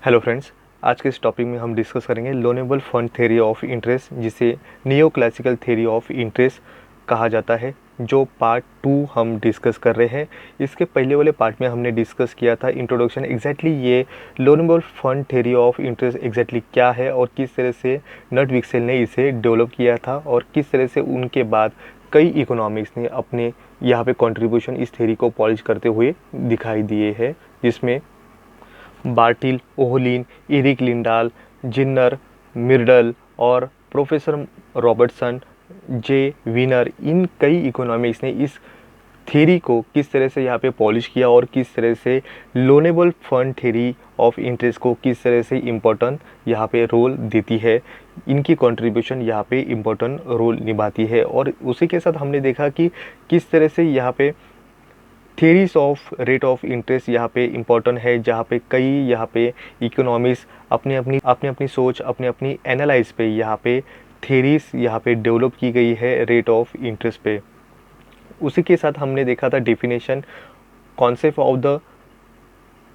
Hello friends, आज के इस टॉपिक में हम डिस्कस करेंगे loanable fund theory of interest, जिसे neo classical theory of interest कहा जाता है, जो पार्ट 2 हम डिस्कस कर रहे हैं। इसके पहले वाले पार्ट में हमने डिस्कस किया था इंट्रोडक्शन, एग्जैक्टली ये loanable fund theory of interest exactly क्या है और किस तरह से नट विक्सेल ने इसे डेवलप किया था और किस तरह से उनके बाद कई इकोनॉमिक्स ने अपने यहाँ पे कंट्रीब्यूशन इस थ्योरी को पॉलिश करते हुए दिखाई दिए हैं, जिसमें बार्टिल, ओहलिन, एरिक लिंडाल, जिन्नर, मिर्डल और प्रोफेसर रॉबर्टसन, जे विनर, इन कई इकोनॉमिक्स ने इस थ्योरी को किस तरह से यहाँ पे पॉलिश किया और किस तरह से loanable fund theory of interest को किस तरह से इम्पोर्टेंट यहाँ पे रोल देती है, इनकी कंट्रीब्यूशन यहाँ पे इम्पोर्टेंट रोल निभाती है। और उसी के साथ हमने देखा कि किस तरह से यहाँ पे theories of rate of interest यहाँ पे इम्पोर्टेंट है, जहाँ पे कई यहाँ पे इकोनॉमिक्स अपनी अपनी सोच अपनी अपनी एनालाइज पे यहाँ पे थियरीज यहाँ पे डेवलप की गई है रेट ऑफ इंटरेस्ट पे। उसी के साथ हमने देखा था definition, concept of the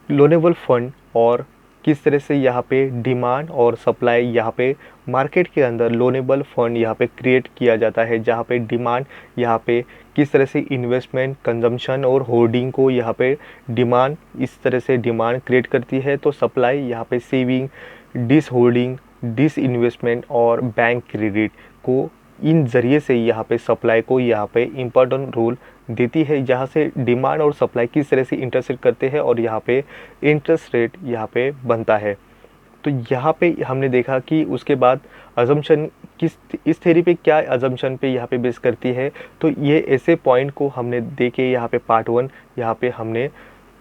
loanable fund और किस तरह से यहाँ पे डिमांड और सप्लाई यहाँ पे मार्केट के अंदर लोनेबल फंड यहाँ पे क्रिएट किया जाता है, जहाँ पे डिमांड यहाँ पे किस तरह से इन्वेस्टमेंट, कंजम्पशन और होर्डिंग को यहाँ पे डिमांड इस तरह से डिमांड क्रिएट करती है, तो सप्लाई यहाँ पे saving, dis holding, dis investment और बैंक क्रेडिट को इन ज़रिए से यहाँ पे सप्लाई को यहाँ पे इम्पोर्टेंट रोल देती है, जहाँ से डिमांड और सप्लाई किस तरह से इंटरसेक्ट करते हैं और यहाँ पे इंटरेस्ट रेट यहाँ पे बनता है। तो यहाँ पे हमने देखा कि उसके बाद अजम्पशन इस थ्योरी पे क्या अजम्पशन पे यहाँ पे बेस करती है, तो ये ऐसे पॉइंट को हमने देखे यहाँ पे पार्ट 1 यहाँ पे हमने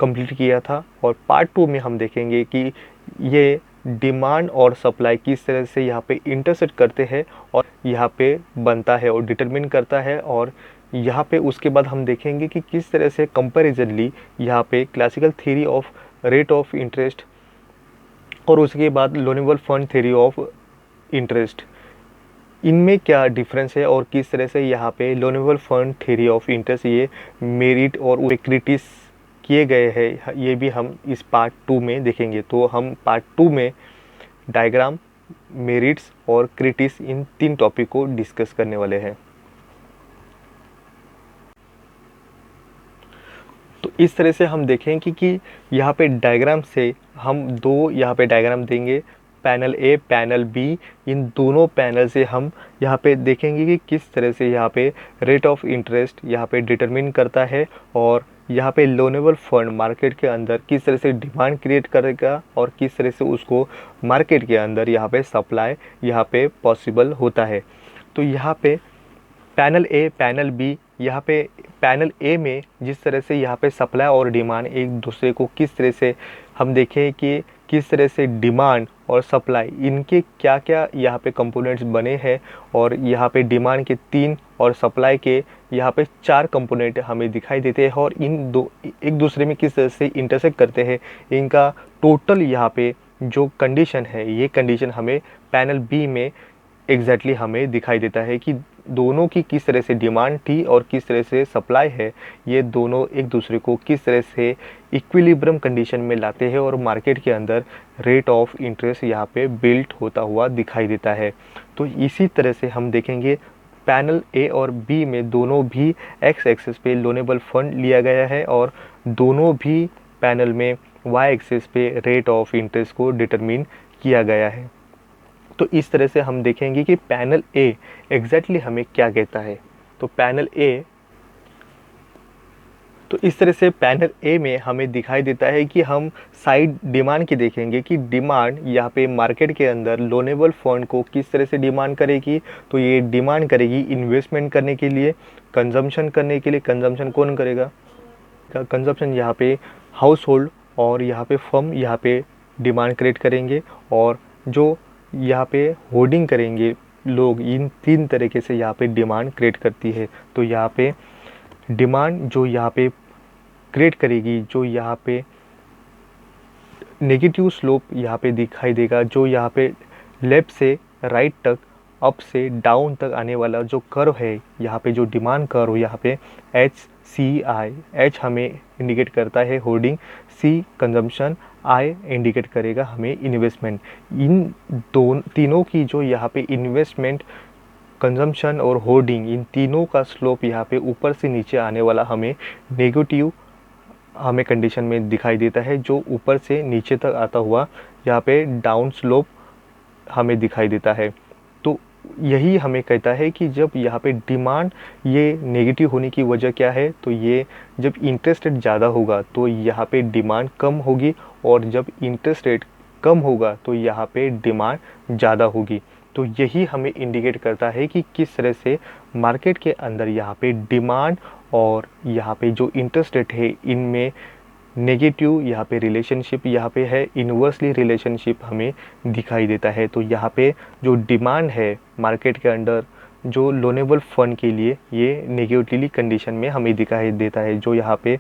कंप्लीट किया था। और पार्ट 2 में हम देखेंगे कि ये डिमांड और सप्लाई किस तरह से यहाँ पे इंटरसेक्ट करते हैं और यहाँ पे बनता है और डिटरमिन करता है। और यहाँ पे उसके बाद हम देखेंगे कि किस तरह से कंपैरिजनली यहाँ पे classical theory of rate of interest और उसके बाद loanable fund theory of interest, इनमें क्या डिफरेंस है और किस तरह से यहाँ पे loanable fund theory of interest ये मेरिट और क्रिटिस किए गए हैं, ये भी हम इस पार्ट 2 में देखेंगे। तो हम पार्ट 2 में डायग्राम, मेरिट्स और क्रिटिस, इन 3 टॉपिक को डिस्कस करने वाले हैं। तो इस तरह से हम देखें कि यहाँ पे डायग्राम से हम दो यहाँ पे डायग्राम देंगे, पैनल ए, पैनल बी, इन दोनों पैनल से हम यहाँ पे देखेंगे कि किस तरह से यहाँ पे रेट ऑफ इंटरेस्ट यहाँ पे डिटरमिन करता है और यहाँ पे लोनेबल फंड मार्केट के अंदर किस तरह से डिमांड क्रिएट करेगा और किस तरह से उसको मार्केट के अंदर यहाँ पे सप्लाई यहाँ पे पॉसिबल होता है। तो यहाँ पे पैनल ए, पैनल बी, यहाँ पे पैनल ए में जिस तरह से यहाँ पे सप्लाई और डिमांड एक दूसरे को किस तरह से हम देखें कि किस तरह से डिमांड और सप्लाई इनके क्या क्या यहाँ पे कंपोनेंट्स बने हैं और यहाँ पे डिमांड के 3 और सप्लाई के यहाँ पे 4 कंपोनेंट हमें दिखाई देते हैं और इन दो एक दूसरे में किस तरह से इंटरसेक्ट करते हैं, इनका टोटल यहाँ पे जो कंडीशन है, ये कंडीशन हमें पैनल बी में एग्जैक्टली हमें दिखाई देता है कि दोनों की किस तरह से डिमांड थी और किस तरह से सप्लाई है, ये दोनों एक दूसरे को किस तरह से इक्विलिब्रियम कंडीशन में लाते हैं और मार्केट के अंदर रेट ऑफ इंटरेस्ट यहाँ पे बिल्ट होता हुआ दिखाई देता है। तो इसी तरह से हम देखेंगे पैनल ए और बी में दोनों भी एक्स एक्सिस पे लोनेबल फंड लिया गया है और दोनों भी पैनल में वाई एक्सिस पे रेट ऑफ इंटरेस्ट को डिटरमिन किया गया है। तो इस तरह से हम देखेंगे कि पैनल ए एग्जैक्टली हमें क्या कहता है। तो पैनल ए, तो इस तरह से पैनल ए में हमें दिखाई देता है कि हम साइड डिमांड की देखेंगे कि डिमांड यहाँ पे मार्केट के अंदर लोनेबल फंड को किस तरह से डिमांड करेगी। तो ये डिमांड करेगी इन्वेस्टमेंट करने के लिए, कंजम्पशन करने के लिए। कंजम्पशन कौन करेगा? कंजम्पशन यहाँ पे हाउस होल्ड और यहाँ पे फर्म यहाँ पे डिमांड क्रिएट करेंगे और जो यहाँ पे होर्डिंग करेंगे लोग, इन 3 तरीके से यहाँ पे डिमांड क्रिएट करती है। तो यहाँ पे डिमांड जो यहाँ पे क्रिएट करेगी, जो यहाँ पे नेगेटिव स्लोप यहाँ पे दिखाई देगा, जो यहाँ पे लेफ्ट से राइट तक अप से डाउन तक आने वाला जो कर्व है, यहाँ पे जो डिमांड कर्व, यहाँ पे HCI, H हमें इंडिकेट करता है holding, C consumption, I indicate करेगा हमें इन्वेस्टमेंट। इन तीनों की जो यहाँ पे इन्वेस्टमेंट, कंजम्पशन और होल्डिंग, इन तीनों का स्लोप यहाँ पे ऊपर से नीचे आने वाला हमें नेगेटिव हमें कंडीशन में दिखाई देता है, जो ऊपर से नीचे तक आता हुआ यहाँ पे डाउन स्लोप हमें दिखाई देता है। तो यही हमें कहता है कि जब यहाँ पे डिमांड ये नेगेटिव होने की वजह क्या है, तो ये जब इंटरेस्ट रेट ज़्यादा होगा तो यहाँ पे डिमांड कम होगी, और जब इंटरेस्ट रेट कम होगा तो यहाँ पे डिमांड ज़्यादा होगी। तो यही हमें इंडिकेट करता है कि किस तरह से मार्केट के अंदर यहाँ पे डिमांड और यहाँ पे जो इंटरेस्ट रेट है, इनमें नेगेटिव यहाँ पे रिलेशनशिप यहाँ पे है, इन्वर्सली रिलेशनशिप हमें दिखाई देता है। तो यहाँ पे जो डिमांड है मार्केट के अंदर जो लोनेबल फंड के लिए, ये नेगेटिवली कंडीशन में हमें दिखाई देता है, जो यहाँ पे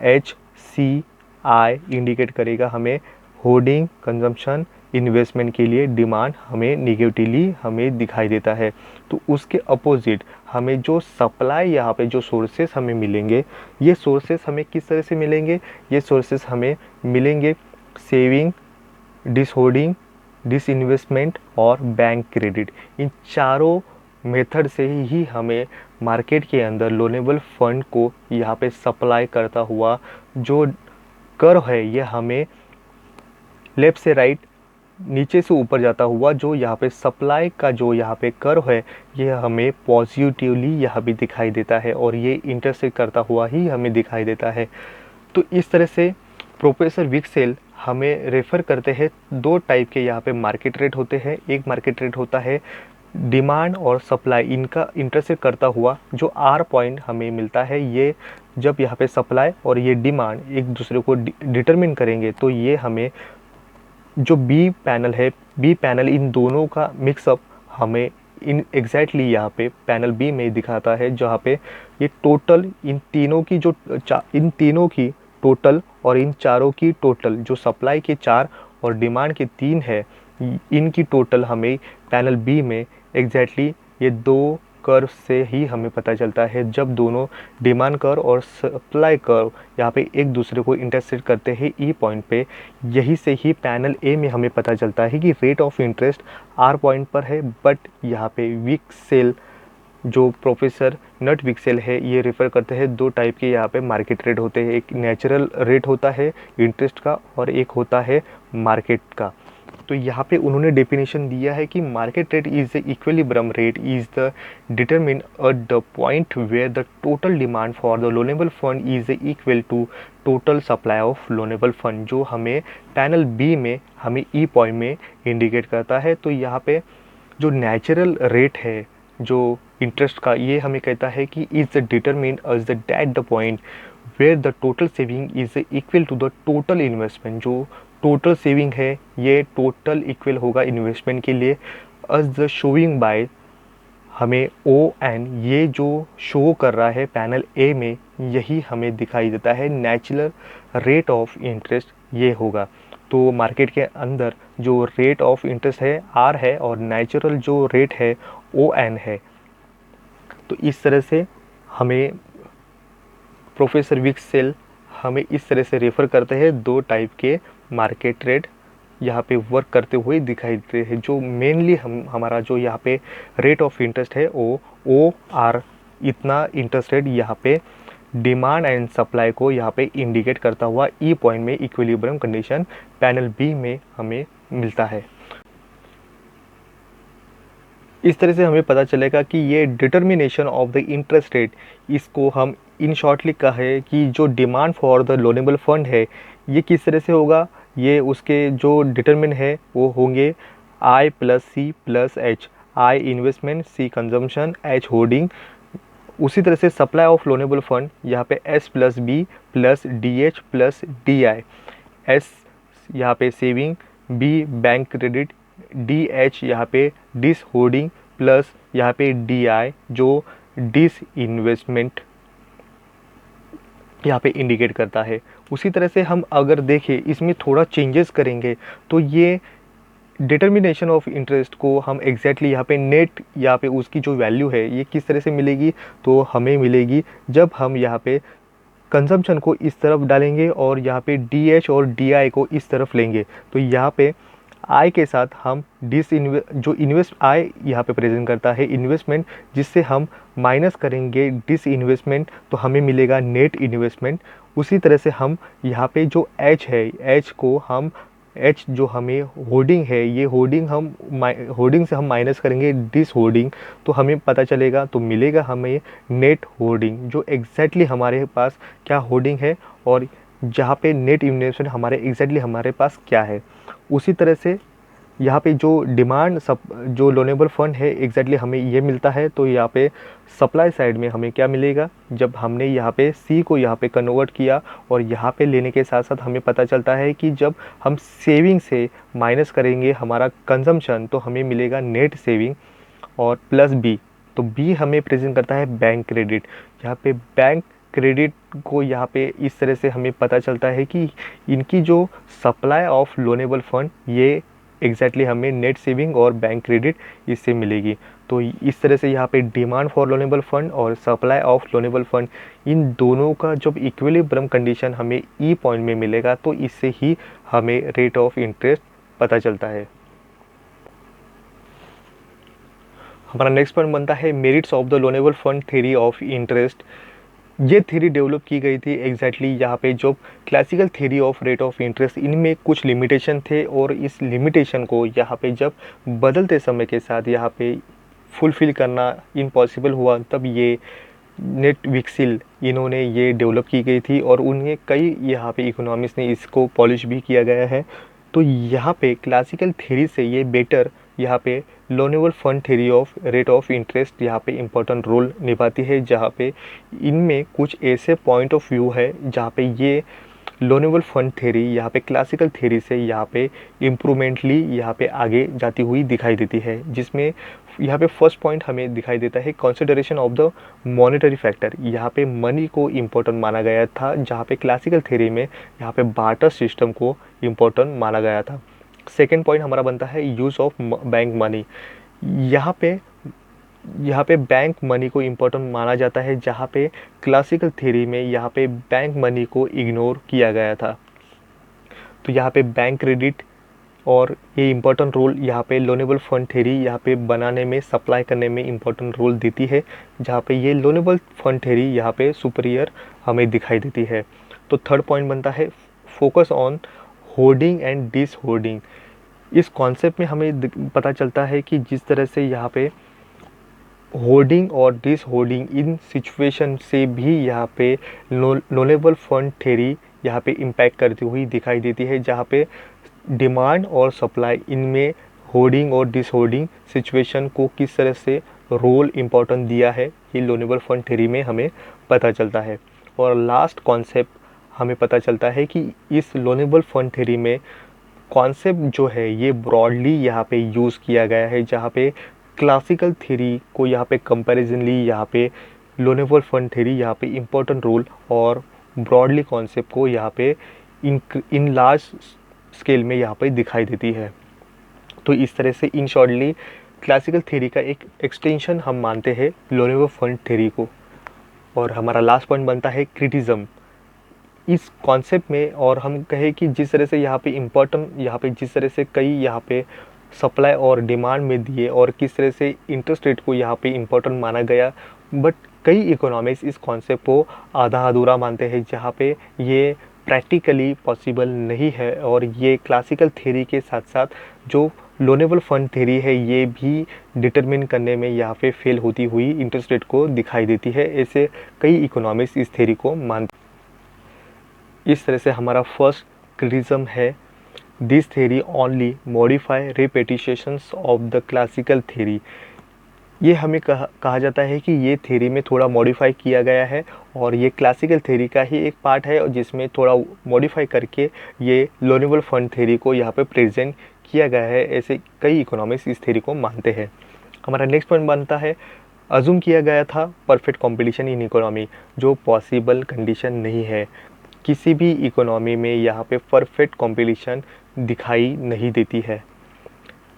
HCI इंडिकेट करेगा हमें होल्डिंग, कंजम्पशन, इन्वेस्टमेंट के लिए डिमांड हमें नेगेटिवली हमें दिखाई देता है। तो उसके अपोजिट हमें जो सप्लाई यहाँ पे जो सोर्सेस हमें मिलेंगे, ये सोर्सेस हमें किस तरह से मिलेंगे, ये सोर्सेस हमें मिलेंगे सेविंग, डिसहोल्डिंग, डिसइन्वेस्टमेंट और बैंक क्रेडिट। इन चारों मेथड से ही हमें मार्केट के अंदर लोनेबल फंड को यहाँ पे सप्लाई करता हुआ जो कर्व है, ये हमें लेफ्ट से राइट, नीचे से ऊपर जाता हुआ जो यहाँ पे सप्लाई का जो यहाँ पे कर्व है, ये हमें पॉजिटिवली यहाँ भी दिखाई देता है, और ये इंटरसेक्ट करता हुआ ही हमें दिखाई देता है। तो इस तरह से प्रोफेसर विक्सेल हमें रेफ़र करते हैं दो टाइप के यहाँ पे मार्केट रेट होते हैं। एक मार्केट रेट होता है डिमांड और सप्लाई, इनका इंटरसेक्ट करता हुआ जो R पॉइंट हमें मिलता है, ये जब यहाँ पे सप्लाई और ये डिमांड एक दूसरे को डिटरमिन करेंगे, तो ये हमें जो बी पैनल है, बी पैनल इन दोनों का मिक्सअप हमें इन एग्जैक्टली यहाँ पे पैनल बी में दिखाता है, जहाँ पे ये टोटल इन तीनों की जो इन तीनों की टोटल और इन चारों की टोटल, जो सप्लाई के 4 और डिमांड के 3 है, इनकी टोटल हमें पैनल बी में एग्जैक्टली ये दो कर्व से ही हमें पता चलता है। जब दोनों डिमांड कर्व और सप्लाई कर्व यहाँ पे एक दूसरे को इंटरसेक्ट करते हैं ई पॉइंट पे, यही से ही पैनल ए में हमें पता चलता है कि rate of interest R point पर है। बट यहाँ पे विक्सेल, जो प्रोफेसर नट विक्सेल है, ये रेफ़र करते हैं दो टाइप के यहाँ पे मार्केट रेट होते हैं। एक नेचुरल रेट होता है इंटरेस्ट का, और एक होता है मार्केट का। तो यहाँ पे उन्होंने डेफिनेशन दिया है कि market rate is the equilibrium rate is the determine at the point where the total demand for the loanable fund is equal to total supply of loanable fund, जो हमें पैनल बी में हमें ई point में indicate करता है। तो यहाँ पे जो नेचुरल रेट है जो इंटरेस्ट का, ये हमें कहता है कि is determine as the that the point where the total saving is equal to the total investment. जो टोटल सेविंग है ये टोटल इक्वल होगा इन्वेस्टमेंट के लिए, एज द शोइंग बाय हमें ON, ये जो शो कर रहा है पैनल ए में, यही हमें दिखाई देता है नेचुरल रेट ऑफ इंटरेस्ट ये होगा। तो मार्केट के अंदर जो रेट ऑफ इंटरेस्ट है R है, और नेचुरल जो रेट है ON है। तो इस तरह से हमें प्रोफेसर विक्सेल हमें इस तरह से रेफ़र करते हैं दो टाइप के मार्केट रेट यहाँ पे वर्क करते हुए दिखाई देते हैं। जो मेनली हमारा जो यहाँ पे रेट ऑफ इंटरेस्ट है वो OR, इतना इंटरेस्ट रेट यहाँ पे डिमांड एंड सप्लाई को यहाँ पे इंडिकेट करता हुआ ई पॉइंट में इक्विलिब्रियम कंडीशन पैनल बी में हमें मिलता है। इस तरह से हमें पता चलेगा कि ये determination of the interest rate, इसको हम इन शॉर्टली कहें कि जो demand for the loanable fund है ये किस तरह से होगा, ये उसके जो डिटरमिन है वो होंगे I + C + H, I investment, C consumption, H holding. उसी तरह से सप्लाई ऑफ लोनेबल फंड यहाँ पे S + B + DH + DI, S यहाँ पे saving, B bank credit, DH यहाँ पे डिस होल्डिंग, प्लस यहाँ पे DI जो डिस इन्वेस्टमेंट यहाँ पे इंडिकेट करता है। उसी तरह से हम अगर देखें इसमें थोड़ा चेंजेस करेंगे तो ये डिटर्मिनेशन ऑफ इंटरेस्ट को हम एग्जैक्टली यहाँ पे नेट, यहाँ पे उसकी जो वैल्यू है ये किस तरह से मिलेगी, तो हमें मिलेगी जब हम यहाँ पे कंजम्पशन को इस तरफ डालेंगे और यहाँ पे डी एच और डी आई को इस तरफ लेंगे। तो यहाँ पे आई के साथ हम जो इन्वेस्ट आई यहाँ पे प्रेजेंट करता है इन्वेस्टमेंट, जिससे हम माइनस करेंगे डिस इन्वेस्टमेंट, तो हमें मिलेगा नेट इन्वेस्टमेंट। उसी तरह से हम यहाँ पे जो एच है, एच को हम एच जो हमें होर्डिंग है, ये होर्डिंग होर्डिंग से हम माइनस करेंगे डिस होर्डिंग, तो हमें पता चलेगा, तो मिलेगा हमें नेट होर्डिंग, जो एग्जैक्टली हमारे पास क्या होर्डिंग है और जहाँ पे नेट इन्वेस्टमेंट हमारे एग्जैक्टली हमारे पास क्या है। उसी तरह से यहाँ पे जो डिमांड जो लोनेबल फंड है एग्जैक्टली हमें ये मिलता है। तो यहाँ पे सप्लाई साइड में हमें क्या मिलेगा, जब हमने यहाँ पे सी को यहाँ पे कन्वर्ट किया और यहाँ पे लेने के साथ साथ हमें पता चलता है कि जब हम सेविंग से माइनस करेंगे हमारा कंजम्पशन, तो हमें मिलेगा नेट सेविंग और प्लस बी। तो बी हमें प्रेजेंट करता है बैंक क्रेडिट। यहाँ पे बैंक क्रेडिट को यहाँ पे इस तरह से हमें पता चलता है कि इनकी जो सप्लाई ऑफ लोनेबल फंड ये एग्जैक्टली हमें नेट सेविंग और बैंक क्रेडिट इससे मिलेगी। तो इस तरह से यहाँ पे डिमांड फॉर लोनेबल फंड और सप्लाई ऑफ लोनेबल फंड, इन दोनों का जब इक्विलिब्रियम कंडीशन हमें ई पॉइंट में मिलेगा, तो इससे ही हमें रेट ऑफ इंटरेस्ट पता चलता है। हमारा नेक्स्ट पॉइंट बनता है merits of the loanable fund theory of interest. ये थ्योरी डेवलप की गई थी एग्जैक्टली यहाँ पे जो classical theory of rate of interest, इनमें कुछ लिमिटेशन थे और इस लिमिटेशन को यहाँ पे जब बदलते समय के साथ यहाँ पे फुलफ़िल करना इम्पॉसिबल हुआ, तब ये नेट विक्सिल इन्होंने ये डेवलप की गई थी और उन्हें कई यहाँ पे इकोनॉमिक्स ने इसको पॉलिश भी किया गया है। तो यहाँ पे क्लासिकल थ्योरी से ये बेटर यहाँ पे loanable fund theory of rate of interest यहाँ पे इम्पोर्टेंट रोल निभाती है, जहाँ पे इनमें कुछ ऐसे पॉइंट ऑफ व्यू है जहाँ पे ये लोनेबल फंड थ्योरी यहाँ पे क्लासिकल थ्योरी से यहाँ पे इम्प्रूवमेंटली यहाँ पे आगे जाती हुई दिखाई देती है। जिसमें यहाँ पे फर्स्ट पॉइंट हमें दिखाई देता है consideration of the monetary factor. यहाँ पे मनी को इम्पोर्टेंट माना गया था, जहाँ पे क्लासिकल थ्योरी में यहाँ पे बार्टर सिस्टम को इम्पोर्टेंट माना गया था। सेकेंड पॉइंट हमारा बनता है यूज़ ऑफ बैंक मनी। यहाँ पे बैंक मनी को इम्पोर्टेंट माना जाता है, जहाँ पे क्लासिकल थ्योरी में यहाँ पे बैंक मनी को इग्नोर किया गया था। तो यहाँ पे बैंक क्रेडिट और ये इम्पोर्टेंट रोल यहाँ पे लोनेबल फंड थ्योरी यहाँ पे बनाने में, सप्लाई करने में इम्पोर्टेंट रोल देती है, जहाँ पे ये लोनेबल फंड थ्योरी यहाँ पे सुपीरियर हमें दिखाई देती है। तो थर्ड पॉइंट बनता है focus on hoarding and dis hoarding. इस कॉन्सेप्ट में हमें पता चलता है कि जिस तरह से यहाँ पे होर्डिंग और डिस होर्डिंग इन सिचुएशन से भी यहाँ पे लोनेबल फंड थ्योरी यहाँ पे इम्पैक्ट करती हुई दिखाई देती है, जहाँ पे डिमांड और सप्लाई इनमें होर्डिंग और डिस होर्डिंग सिचुएशन को किस तरह से रोल इम्पोर्टेंट दिया है, ये लोनेबल फंड थ्योरी में हमें पता चलता है। और लास्ट कॉन्सेप्ट हमें पता चलता है कि इस लोनेबल फंड थ्योरी में कॉन्सेप्ट जो है ये ब्रॉडली यहाँ पे यूज़ किया गया है, जहाँ पे क्लासिकल थ्योरी को यहाँ पे कंपैरिजनली यहाँ पे लोनेबल फंड थ्योरी यहाँ पे इम्पोर्टेंट रोल और ब्रॉडली कॉन्सेप्ट को यहाँ पे इन लार्ज स्केल में यहाँ पे दिखाई देती है। तो इस तरह से इन शॉर्टली क्लासिकल थ्योरी का एक एक्सटेंशन हम मानते हैं लोनेबल फंड थ्योरी को। और हमारा लास्ट पॉइंट बनता है क्रिटिज़म इस कॉन्सेप्ट में। और हम कहें कि जिस तरह से यहाँ पे इम्पोर्टेंट यहाँ पे जिस तरह से कई यहाँ पे सप्लाई और डिमांड में दिए और किस तरह से इंटरेस्ट रेट को यहाँ पे इम्पोर्टेंट माना गया, बट कई इकोनॉमिक्स इस कॉन्सेप्ट को आधा अधूरा मानते हैं, जहाँ पे ये प्रैक्टिकली पॉसिबल नहीं है। और ये क्लासिकल थ्योरी के साथ साथ जो लोनेबल फंड थ्योरी है ये भी डिटरमिन करने में यहाँ पे फेल होती हुई इंटरेस्ट रेट को दिखाई देती है। ऐसे कई इकोनॉमिक्स इस थ्योरी को मानते। इस तरह से हमारा फर्स्ट क्रिटिसिज्म है this theory only modify repetitions of the classical theory. ये हमें कहा जाता है कि ये थ्योरी में थोड़ा मॉडिफाई किया गया है और ये क्लासिकल थ्योरी का ही एक पार्ट है, और जिसमें थोड़ा मॉडिफाई करके ये लोनेबल फंड थ्योरी को यहाँ पे प्रेजेंट किया गया है। ऐसे कई इकोनॉमिक्स इस थ्योरी को मानते हैं। हमारा नेक्स्ट पॉइंट बनता है अज्यूम किया गया था परफेक्ट कॉम्पिटिशन इन इकोनॉमी, जो पॉसिबल कंडीशन नहीं है। किसी भी इकोनॉमी में यहाँ पे परफेक्ट कॉम्पिटिशन दिखाई नहीं देती है।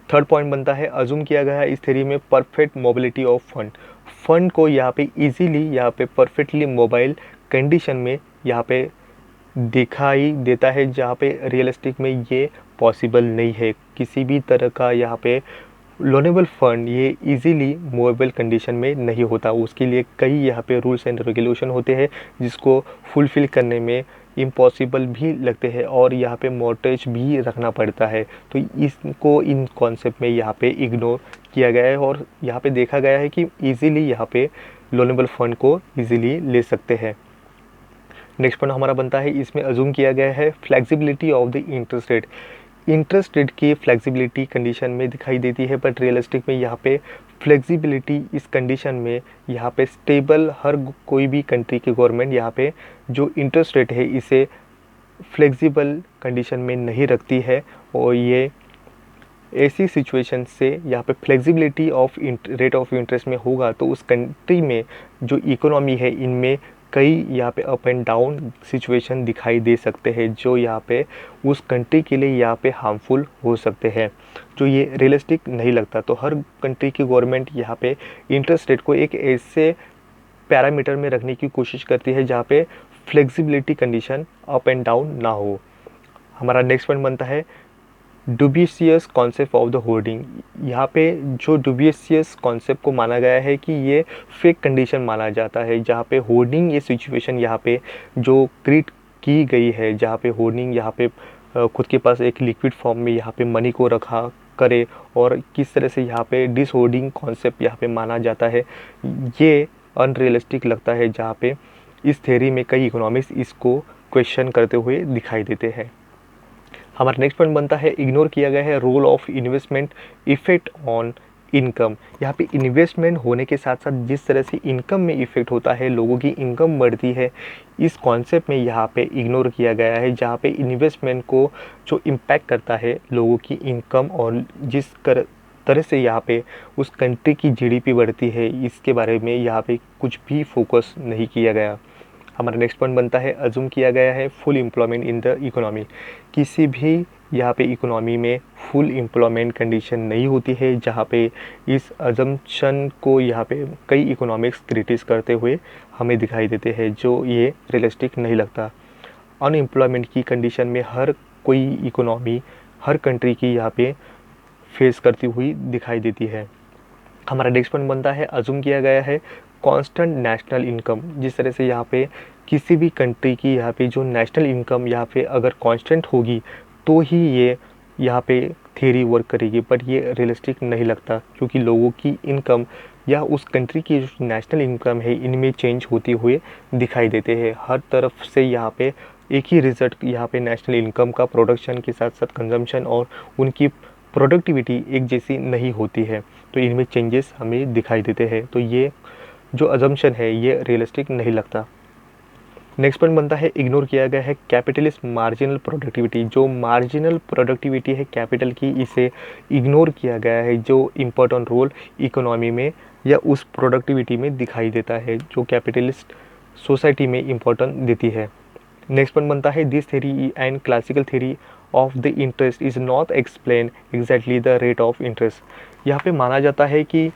थर्ड पॉइंट बनता है, अज्यूम किया गया है इस थ्योरी में perfect mobility of fund. Fund को यहाँ पे इजीली, यहाँ पे परफेक्टली मोबाइल कंडीशन में यहाँ पे दिखाई देता है, जहाँ पे रियलिस्टिक में ये पॉसिबल नहीं है। किसी भी तरह का यहाँ पे लोनेबल फंड ये इजीली मूवेबल कंडीशन में नहीं होता। उसके लिए कई यहाँ पे रूल्स एंड रेगुलेशन होते हैं जिसको फुलफ़िल करने में इम्पॉसिबल भी लगते हैं और यहाँ पे मॉर्टगेज भी रखना पड़ता है। तो इसको इन कॉन्सेप्ट में यहाँ पे इग्नोर किया गया है और यहाँ पे देखा गया है कि इजीली यहाँ पे लोनेबल फंड को इजीली ले सकते हैं। नेक्स्ट पॉइंट हमारा बनता है, इसमें अज्यूम किया गया है flexibility of the interest rate. Interest rate की फ्लेक्सिबिलिटी कंडीशन में दिखाई देती है, बट रियलिस्टिक में यहाँ पे फ्लेक्सिबिलिटी इस कंडीशन में यहाँ पे स्टेबल हर कोई भी कंट्री की गवर्नमेंट यहाँ पे जो इंटरेस्ट रेट है इसे फ्लेक्सिबल कंडीशन में नहीं रखती है। और ये ऐसी सिचुएशन से यहाँ पे flexibility of rate of interest में होगा तो उस कंट्री में जो इकोनॉमी है इनमें कई यहाँ पे अप एंड डाउन सिचुएशन दिखाई दे सकते हैं जो यहाँ पे उस कंट्री के लिए यहाँ पे हार्मफुल हो सकते हैं, जो ये रियलिस्टिक नहीं लगता। तो हर कंट्री की गवर्नमेंट यहाँ पे इंटरेस्ट रेट को एक ऐसे पैरामीटर में रखने की कोशिश करती है जहाँ पे flexibility condition up and down ना हो। हमारा नेक्स्ट पॉइंट बनता है डुबिशियस कॉन्सेप्ट ऑफ द होर्डिंग। यहाँ पे जो डुबिशियस कॉन्सेप्ट को माना गया है कि ये फेक कंडीशन माना जाता है, जहाँ पे होर्डिंग ये सिचुएशन यहाँ पे जो क्रिएट की गई है, जहाँ पे होर्डिंग यहाँ पे खुद के पास एक लिक्विड फॉर्म में यहाँ पे मनी को रखा करे और किस तरह से यहाँ पे डिस होर्डिंग कॉन्सेप्ट यहाँ पे माना जाता है, ये अनरियलिस्टिक लगता है। जहाँ पे इस थ्योरी में कई इकोनॉमिक्स इसको क्वेश्चन करते हुए दिखाई देते हैं। हमारा नेक्स्ट पॉइंट बनता है, इग्नोर किया गया है role of investment effect on income. यहाँ पे इन्वेस्टमेंट होने के साथ साथ जिस तरह से इनकम में इफेक्ट होता है, लोगों की इनकम बढ़ती है, इस कॉन्सेप्ट में यहाँ पे इग्नोर किया गया है। जहाँ पे इन्वेस्टमेंट को जो इम्पैक्ट करता है लोगों की इनकम और जिस तरह से यहाँ पे उस कंट्री की जीडीपी बढ़ती है, इसके बारे में यहाँ पे कुछ भी फोकस नहीं किया गया। हमारा नेक्स्ट पॉइंट बनता है, अज्यूम किया गया है full employment in the economy. किसी भी यहाँ पे इकोनॉमी में फुल एम्प्लॉयमेंट कंडीशन नहीं होती है, जहाँ पे इस अजम्पशन को यहाँ पे कई इकोनॉमिक्स क्रिटिस करते हुए हमें दिखाई देते हैं, जो ये रियलिस्टिक नहीं लगता। अनएम्प्लॉयमेंट की कंडीशन में हर कोई इकोनॉमी हर कंट्री की यहाँ पे फेस करती हुई दिखाई देती है। हमारा नेक्स्ट पॉइंट बनता है, अज्यूम किया गया है कांस्टेंट नेशनल इनकम। जिस तरह से यहाँ पे किसी भी कंट्री की यहाँ पे जो नेशनल इनकम यहाँ पे अगर कांस्टेंट होगी तो ही ये यहाँ पे थ्योरी वर्क करेगी, बट ये रियलिस्टिक नहीं लगता क्योंकि लोगों की इनकम या उस कंट्री की जो नेशनल इनकम है इनमें चेंज होते हुए दिखाई देते हैं। हर तरफ से यहाँ पे एक ही रिजल्ट यहाँ पे नेशनल इनकम का प्रोडक्शन के साथ साथ कंजम्पशन और उनकी प्रोडक्टिविटी एक जैसी नहीं होती है, तो इनमें चेंजेस हमें दिखाई देते हैं। तो ये जो अजम्पशन है ये रियलिस्टिक नहीं लगता। नेक्स्ट पॉइंट बनता है, इग्नोर किया गया है कैपिटलिस्ट मार्जिनल प्रोडक्टिविटी। जो मार्जिनल प्रोडक्टिविटी है कैपिटल की, इसे इग्नोर किया गया है, जो इम्पोर्टेंट रोल इकोनॉमी में या उस प्रोडक्टिविटी में दिखाई देता है जो कैपिटलिस्ट सोसाइटी में इम्पोर्टेंट देती है। नेक्स्ट पॉइंट बनता है, this theory and classical theory of the interest is not explain exactly the rate of interest. यहाँ पे माना जाता है कि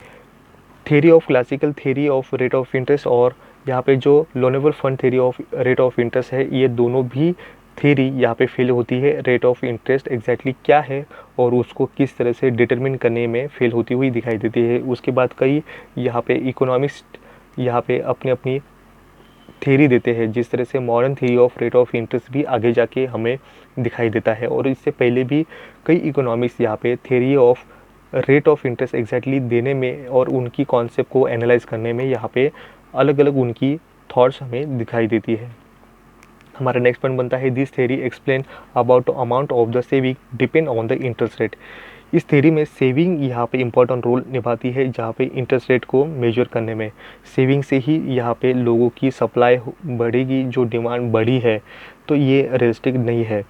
theory of classical theory of rate of interest और यहाँ पे जो loanable fund theory of rate of interest है, ये दोनों भी थ्योरी यहाँ पे फेल होती है। रेट ऑफ इंटरेस्ट एग्जैक्टली क्या है और उसको किस तरह से डिटरमिन करने में फेल होती हुई दिखाई देती है। उसके बाद कई यहाँ पे इकोनॉमिस्ट यहाँ पे अपनी अपनी थ्योरी देते हैं, जिस तरह से modern theory of rate of interest भी आगे जाके हमें दिखाई देता है। और इससे पहले भी कई इकोनॉमिक्स यहाँ पे theory of rate of interest exactly देने में और उनकी कॉन्सेप्ट को एनालाइज करने में यहाँ पे अलग अलग उनकी थॉट्स हमें दिखाई देती है। हमारा नेक्स्ट पॉइंट बनता है, this theory explain about amount of the saving depend on the interest rate. इस थ्योरी में सेविंग यहाँ पे इम्पोर्टेंट रोल निभाती है, जहाँ पे इंटरेस्ट रेट को मेजर करने में सेविंग से ही यहाँ पे लोगों की सप्लाई बढ़ेगी, जो डिमांड बढ़ी है, तो ये रियलिस्टिक नहीं है।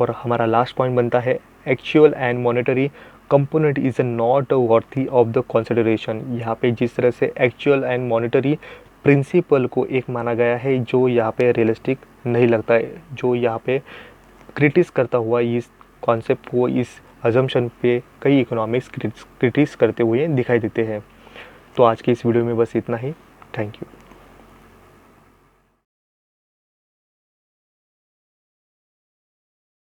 और हमारा लास्ट पॉइंट बनता है, actual and monetary component is not worthy of the consideration. यहाँ पे जिस तरह से एक्चुअल एंड मॉनेटरी प्रिंसिपल को एक माना गया है, जो यहाँ पे रियलिस्टिक नहीं लगता है, जो यहाँ पे क्रिटिस करता हुआ इस कॉन्सेप्ट को, इस अजम्पशन पे कई इकोनॉमिक्स क्रिटिक्स करते हुए दिखाई देते हैं। तो आज की इस वीडियो में बस इतना ही। Thank you.